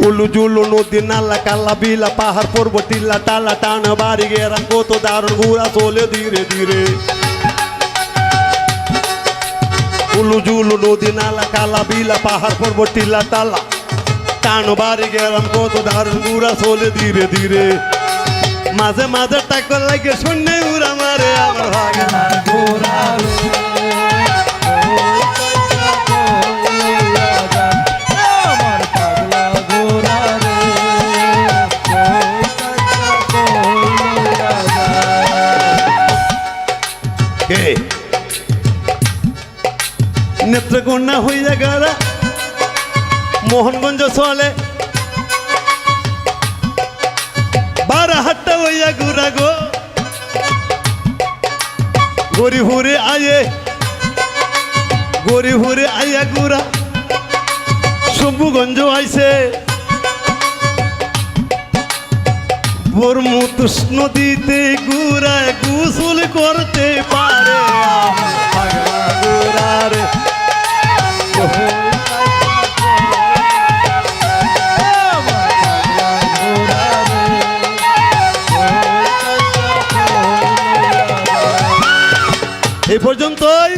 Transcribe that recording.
উলু জুলু নদী নালা কালা বিলা পাহাড় পর্বত টিলা টালা টান বাড়ি গেরাম কত দারুণ ঘুরা চলে ধীরে ধীরে উলু জুলু নদী নালা কালা বিলা পাহাড় পর্বত টিলা টালা টান বাড়ি গেরাম কত দারুণ ঘুরা চলে ধীরে ধীরে মাঝে মাঝে টাকা লাগে শূন্য উড়া মারে আমার ভাগে নেত্রকোনা হইয়া গেরা মোহনগঞ্জ চলে বারাহাট্টা হইয়া ঘুরা গো গরিপুরে আইয়া ঘুরা শম্ভুগঞ্জ আইছে বরমুতুস নদীতে ঘুরা গোসল করতে পারে ঘুরারে এই পর্যন্তই।